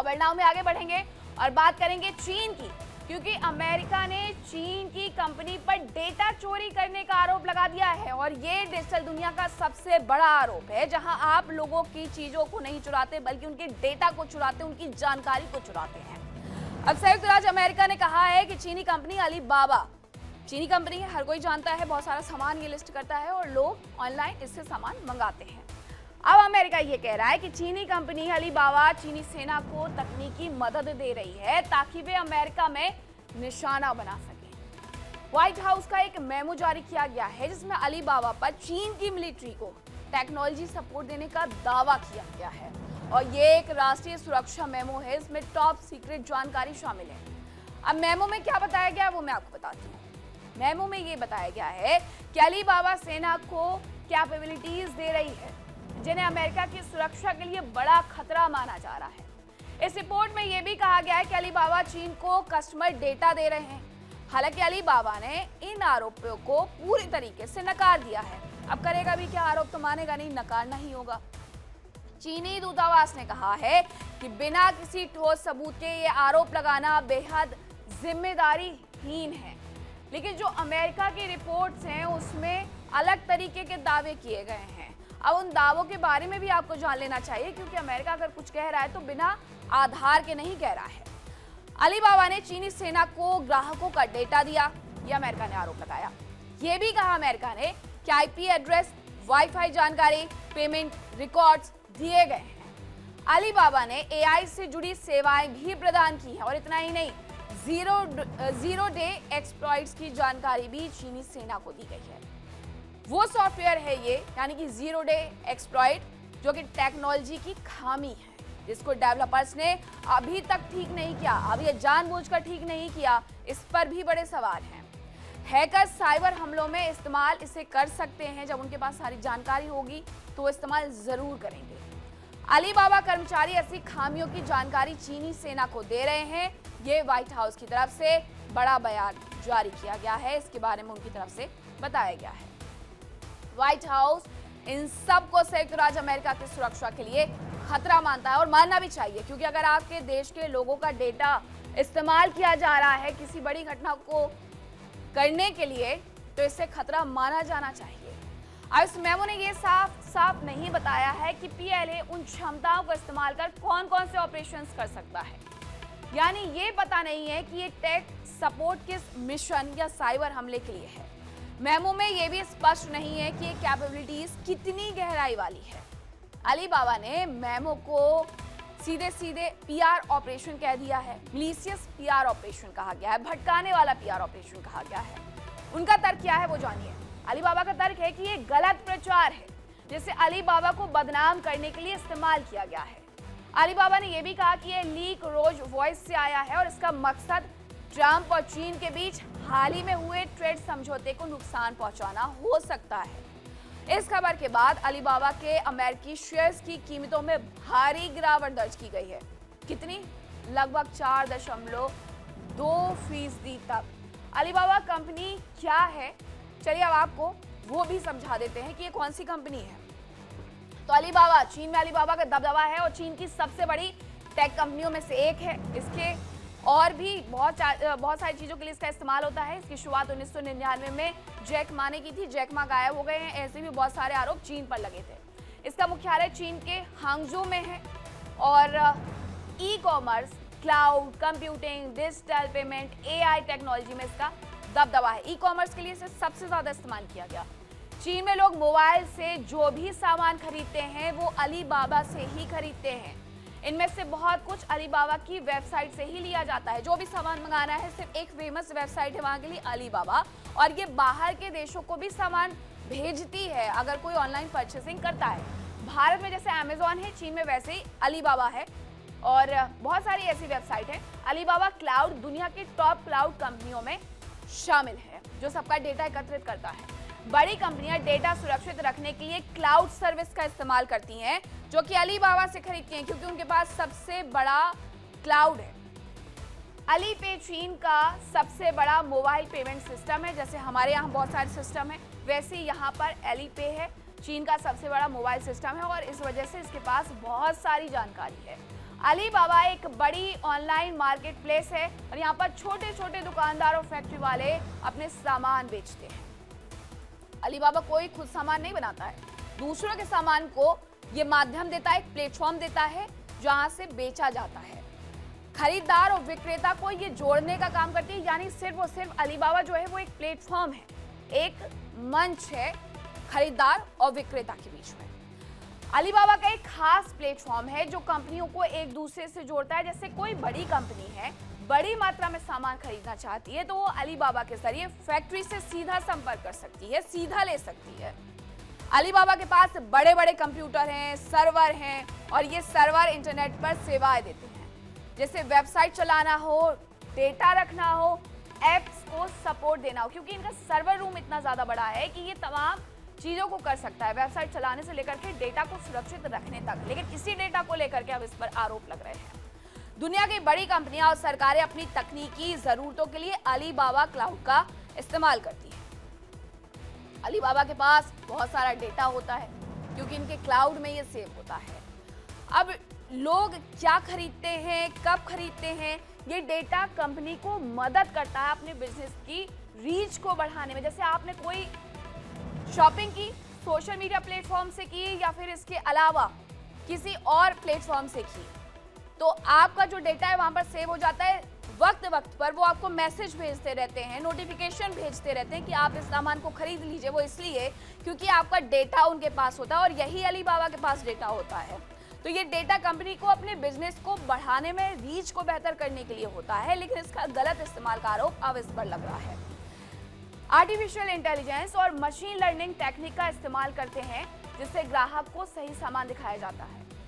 खबरनामे में आगे बढ़ेंगे और बात करेंगे चीन की, क्योंकि अमेरिका ने चीन की कंपनी पर डेटा चोरी करने का आरोप लगा दिया है और ये डिजिटल दुनिया का सबसे बड़ा आरोप है, जहां आप लोगों की चीजों को नहीं चुराते बल्कि उनके डेटा को चुराते, उनकी जानकारी को चुराते हैं। अब संयुक्त राज्य अमेरिका ने कहा है कि चीनी कंपनी अलीबाबा, चीनी कंपनी है, हर कोई जानता है, बहुत सारा सामान ये लिस्ट करता है और लोग ऑनलाइन इससे सामान मंगाते हैं। अब अमेरिका ये कह रहा है कि चीनी कंपनी अलीबाबा चीनी सेना को तकनीकी मदद दे रही है ताकि वे अमेरिका में निशाना बना सके। व्हाइट हाउस का एक मेमो जारी किया गया है जिसमें अलीबाबा पर चीन की मिलिट्री को टेक्नोलॉजी सपोर्ट देने का दावा किया गया है और ये एक राष्ट्रीय सुरक्षा मेमो है, इसमें टॉप सीक्रेट जानकारी शामिल है। अब मेमो में क्या बताया गया वो मैं आपको बताती हूँ। मेमो में ये बताया गया है कि अलीबाबा सेना को कैपेबिलिटीज दे रही है जिन्हें अमेरिका की सुरक्षा के लिए बड़ा खतरा माना जा रहा है। इस रिपोर्ट में यह भी कहा गया है कि अलीबाबा चीन को कस्टमर डेटा दे रहे हैं। हालांकि अलीबाबा ने इन आरोपों को पूरी तरीके से नकार दिया है। अब करेगा भी क्या, आरोप तो मानेगा नहीं, नकारना ही होगा। चीनी दूतावास ने कहा है कि बिना किसी ठोस सबूत के ये आरोप लगाना बेहद जिम्मेदारीहीन है, लेकिन जो अमेरिका की रिपोर्ट्स हैं उसमें अलग तरीके के दावे किए गए हैं। अब उन दावों के बारे में भी आपको जान लेना चाहिए, क्योंकि अमेरिका अगर कुछ कह रहा है तो बिना आधार के नहीं कह रहा है। अलीबाबा ने चीनी सेना को ग्राहकों का डेटा दिया, यह अमेरिका ने आरोप लगाया। यह भी कहा अमेरिका ने कि आईपी एड्रेस, वाईफाई जानकारी, पेमेंट रिकॉर्ड्स दिए गए हैं। अलीबाबा ने एआई से जुड़ी सेवाएं भी प्रदान की हैं और इतना ही नहीं, जीरो डे एक्सप्लॉइट्स की जानकारी भी चीनी सेना को दी गई है। वो सॉफ्टवेयर है ये, यानी कि जीरो डे एक्सप्लॉइट, जो कि टेक्नोलॉजी की खामी है जिसको डेवलपर्स ने अभी तक ठीक नहीं किया। अब ये जानबूझकर ठीक नहीं किया, इस पर भी बड़े सवाल हैं। हैकर साइबर हमलों में इस्तेमाल इसे कर सकते हैं, जब उनके पास सारी जानकारी होगी तो वो इस्तेमाल जरूर करेंगे। अलीबाबा कर्मचारी ऐसी खामियों की जानकारी चीनी सेना को दे रहे हैं, ये व्हाइट हाउस की तरफ से बड़ा बयान जारी किया गया है, इसके बारे में उनकी तरफ से बताया गया है। व्हाइट हाउस इन सब को संयुक्त राज्य अमेरिका की सुरक्षा के लिए खतरा मानता है और मानना भी चाहिए, क्योंकि अगर आपके देश के लोगों का डेटा इस्तेमाल किया जा रहा है किसी बड़ी घटना को करने के लिए, तो इससे खतरा माना जाना चाहिए। अब इस मेमो ने यह साफ साफ नहीं बताया है कि पीएलए उन क्षमताओं को इस्तेमाल कर कौन कौन से ऑपरेशंस कर सकता है, यानी ये पता नहीं है कि ये टेक सपोर्ट किस मिशन या साइबर हमले के लिए है। मेमो में यह भी स्पष्ट नहीं है कि ये कैपेबिलिटीज कितनी गहराई वाली है। अलीबाबा ने मेमो को सीधे सीधे पीआर ऑपरेशन कह दिया है, मिलीशियस पीआर ऑपरेशन कहा गया है, भटकाने वाला पीआर ऑपरेशन कहा गया है। उनका तर्क क्या है वो जानिए। अलीबाबा का तर्क है कि ये गलत प्रचार है जिसे अलीबाबा को बदनाम करने के लिए इस्तेमाल किया गया है। अलीबाबा ने यह भी कहा कि ये लीक रोल्स रॉयस से आया है और इसका मकसद ट्रंप और चीन के बीच हाल ही में हुए ट्रेड समझौते को नुकसान पहुंचाना हो सकता है। इस खबर के बाद अलीबाबा के अमेरिकी शेयर्स की कीमतों में भारी गिरावट दर्ज की गई है। कितनी? लगभग 4.2% तक। अलीबाबा कंपनी क्या है, चलिए अब आपको वो भी समझा देते हैं कि ये कौन सी कंपनी है। तो अलीबाबा, चीन में अलीबाबा का दबदबा है और चीन की सबसे बड़ी टेक कंपनियों में से एक है। इसके और भी बहुत सारी चीज़ों के लिए इसका इस्तेमाल होता है। इसकी शुरुआत 1999 में जैक मा ने की थी। जैक मा गायब हो गए हैं। ऐसे भी बहुत सारे आरोप चीन पर लगे थे। इसका मुख्यालय चीन के हांगजो में है और e commerce, cloud computing, digital payment, AI technology में इसका दबदबा है। ई कॉमर्स के लिए इसे सबसे ज़्यादा इस्तेमाल किया गया। चीन में लोग मोबाइल से जो भी सामान खरीदते हैं वो अलीबाबा से ही खरीदते हैं। इनमें से बहुत कुछ अलीबाबा की वेबसाइट से ही लिया जाता है। जो भी सामान मंगाना है, सिर्फ एक फेमस वेबसाइट है वहाँ के लिए, अलीबाबा, और ये बाहर के देशों को भी सामान भेजती है अगर कोई ऑनलाइन परचेसिंग करता है। भारत में जैसे अमेजॉन है, चीन में वैसे ही अलीबाबा है और बहुत सारी ऐसी वेबसाइट है। अलीबाबा क्लाउड दुनिया के टॉप क्लाउड कंपनियों में शामिल है जो सबका डेटा एकत्रित करता है। बड़ी कंपनियां डेटा सुरक्षित रखने के लिए क्लाउड सर्विस का इस्तेमाल करती हैं, जो कि अलीबाबा से खरीदती हैं क्योंकि उनके पास सबसे बड़ा क्लाउड है। अलीपे चीन का सबसे बड़ा मोबाइल पेमेंट सिस्टम है। जैसे हमारे यहाँ बहुत सारे सिस्टम है, वैसे यहाँ पर अलीपे है, चीन का सबसे बड़ा मोबाइल सिस्टम है और इस वजह से इसके पास बहुत सारी जानकारी है। अलीबाबा एक बड़ी ऑनलाइन मार्केट प्लेस है और यहाँ पर छोटे छोटे दुकानदार और फैक्ट्री वाले अपने सामान बेचते हैं। अलीबाबा कोई खुद सामान नहीं बनाता है, दूसरों के सामान को ये माध्यम देता है, एक प्लेटफॉर्म देता है जहां से बेचा जाता है। खरीदार और विक्रेता को ये जोड़ने का काम करती है, यानी सिर्फ और सिर्फ अलीबाबा जो है वो एक प्लेटफॉर्म है, एक मंच है खरीदार और विक्रेता के बीच में। अलीबाबा का एक खास प्लेटफॉर्म है जो कंपनियों को एक दूसरे से जोड़ता है। जैसे कोई बड़ी कंपनी है, बड़ी मात्रा में सामान खरीदना चाहती है तो वो अलीबाबा के जरिए फैक्ट्री से सीधा संपर्क कर सकती है, सीधा ले सकती है। अलीबाबा के पास बड़े बड़े कंप्यूटर हैं, सर्वर हैं और ये सर्वर इंटरनेट पर सेवाएं देते हैं। जैसे वेबसाइट चलाना हो, डेटा रखना हो, एप्स को सपोर्ट देना हो, क्योंकि इनका सर्वर रूम इतना ज़्यादा बड़ा है कि ये तमाम चीज़ों को कर सकता है, वेबसाइट चलाने से लेकर के डेटा को सुरक्षित रखने तक। लेकिन इसी डेटा को लेकर के अब इस पर आरोप लग रहे हैं। दुनिया की बड़ी कंपनियां और सरकारें अपनी तकनीकी ज़रूरतों के लिए अलीबाबा क्लाउड का इस्तेमाल करती हैं। अलीबाबा के पास बहुत सारा डेटा होता है क्योंकि इनके क्लाउड में ये सेव होता है। अब लोग क्या खरीदते हैं, कब खरीदते हैं, ये डेटा कंपनी को मदद करता है अपने बिजनेस की रीच को बढ़ाने में। जैसे आपने कोई शॉपिंग की सोशल मीडिया प्लेटफॉर्म से की या फिर इसके अलावा किसी और प्लेटफॉर्म से की, तो आपका जो डेटा है वहां पर सेव हो जाता है। वक्त वक्त पर वो आपको मैसेज भेजते रहते हैं, नोटिफिकेशन भेजते रहते हैं कि आप इस सामान को खरीद लीजिए। वो इसलिए क्योंकि आपका डेटा उनके पास होता है और यही अलीबाबा के पास डेटा होता है। तो ये डेटा कंपनी को अपने बिजनेस को बढ़ाने में, रीच को बेहतर करने के लिए होता है, लेकिन इसका गलत इस्तेमाल का आरोप अब इस पर लग रहा है। आर्टिफिशियल इंटेलिजेंस और मशीन लर्निंग टेक्निक का इस्तेमाल करते हैं जिससे ग्राहक को सही सामान दिखाया जाता है।